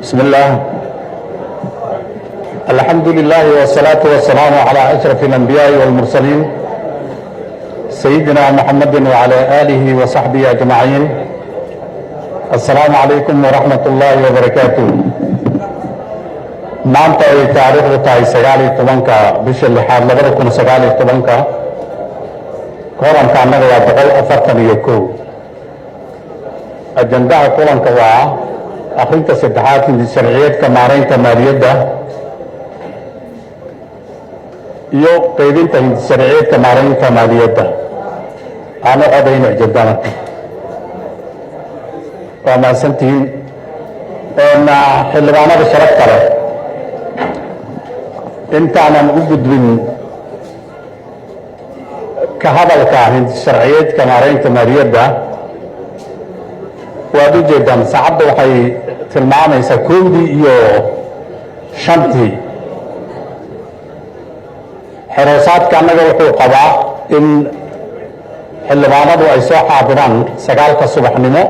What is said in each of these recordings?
بسم الله الحمد لله والصلاة والسلام على أشرف الأنبياء والمرسلين سيدنا محمد وعلى آله وصحبه أجمعين. السلام عليكم ورحمة الله وبركاته. maanta ay taariikhdu tahay 19 bisha 6 2019 kulanka annaga waa 141 ajandaha kulanka waa akhrinta saddexaad ee sharciyeedka maareynta maaliyadda iyo qaybinta sharciyeedka maareynta maaliyadda aanu codayna ajandaha waa maasantiin xildhibaanada sharafta leh intaanan u gudbin ka hadalka sharciyeedka maareynta maaliyadda waad u jeedaan saacadda waxay tilmaamaysaa 1 iyo 5 xeroosaadka annaga wuxuu qabaa in xildhibaanadu ay soo xaadiraan 9 subaxnimo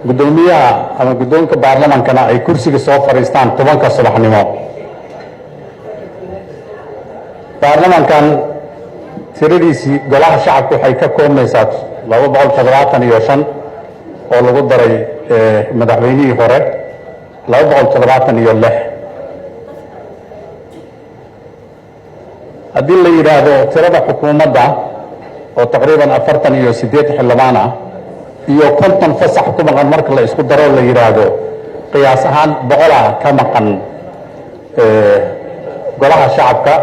gudoomiyaha ama guddoonka baarlamaankana ay kursiga soo fadhiistaan 10 subaxnimo. baarlamaankan tiradiisii golaha shacabku waxay ka koobmaysaa 275 oo lagu daray madaxweynihii hore 276. haddii la yidhaahdo tirada xukuumadda oo taqriiban 48 xildhibaan ah iyo 50 fasax ku maqan marka la isku daro la yidhaahdo qiyaas ahaan 100 ka maqan golaha shacabka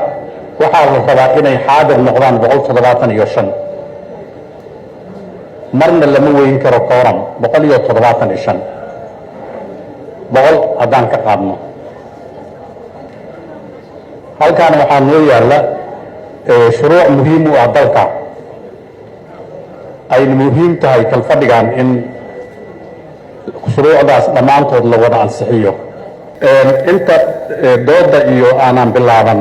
waxaa la rabaa inay xaadir noqdaan 175 marna lama weyn karo kooram 175 haddaan ka qaadno. halkan waxaa noo yaalla shuruuc muhiim u ah dalka ayna muhiim tahay kalfadhigan in shuruucdaas dhammaantood la wada ansixiyo. inta dooda iyo aanan bilaaban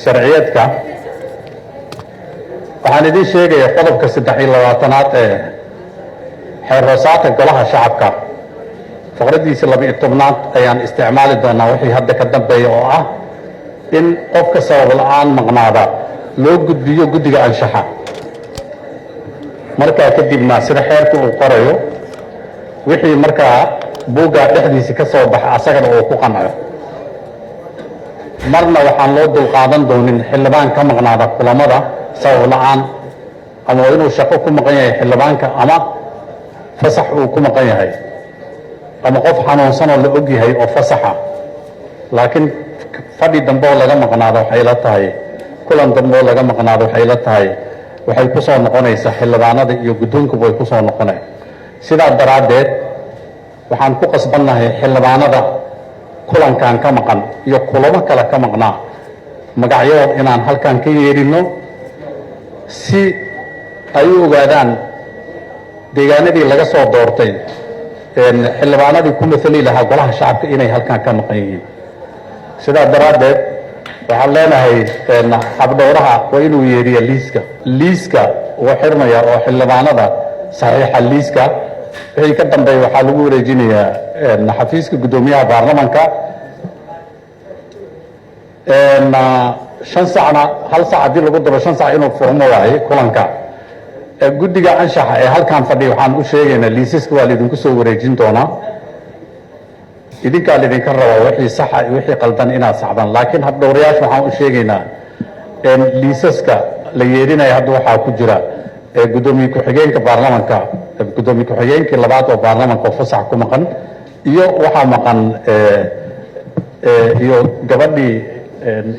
sharciyeedka waxaan idiin sheegaya qodobka 23aad ee xeeroosaadka golaha shacabka faqradiisa 12aad ayaan isticmaali doonaa wixii hadda ka dambeeya oo ah in qofka sabab la'aan maqnaada loo gudbiyo guddiga anshaxa markaa kadibna sida xeerka uu qorayo wixii markaa buugga dhexdiisa ka soo baxa asagana uu ku qanco. marna waxaan loo dulqaadan doonin xildhibaan ka maqnaada kulamada sabab la'aan ama inuu shaqo ku maqan yahay xildhibaanka ama fasax uu ku maqan yahay ama qof xanuunsanoo la og yahay oo fasaxa laakiin fadhi dambe oo laga maqnaado waxay la tahay kulan dambe oo laga maqnaado waxay la tahay waxay ku soo noqonaysaa xildhibaanada iyo guddoonkuba way ku soo noqonay. sidaa daraaddeed waxaan ku qasbannahay xildhibaanada kulankan ka maqan iyo kulamo kale ka maqnaa magacyadood inaan halkan ka yeedhino si ay u ogaadaan deegaanadii laga soo doortay xildhibaanadii ku maali lahaa golaha shacabka inay halkan ka maqan yihiin. sidaa daraaddeed waxaan leenahay habdhowraha waa inuu yeedhiya liiska uu xirmaya oo xildhibaanada saxiixa liiska wixii ka dambeeya waxaa lagu wareejinayaa xafiiska guddoomiyaha baarlamaanka. 5 sacna 1 sac haddii lagu daro 5 sac inuu furmo waaye kulanka. guddiga anshaxa ee halkan fadhiya waxaan u sheegaynaa liisaska waa laydinku soo wareejin doonaa idinkaa laydinka rabaa wixii saxa iyo wixii qaldan inaad saxdaan laakiin habdhowrayaasha waxaan u sheegaynaa liisaska la yeedhinaya hadda waxaa ku jira gudoomiye ku-xigeenka baarlamaanka gudoomiye ku-xigeenkii labaad oo baarlamaanka oo fasax ku maqan iyo waxaa maqan iyo gabadhii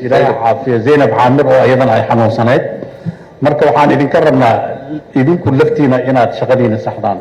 ilaahay caafiya Zainab Xaamir oo iyadana ay xanuunsanayd. marka waxaan idinka rabnaa idinku laftiina inaad shaqadiina saxdaan.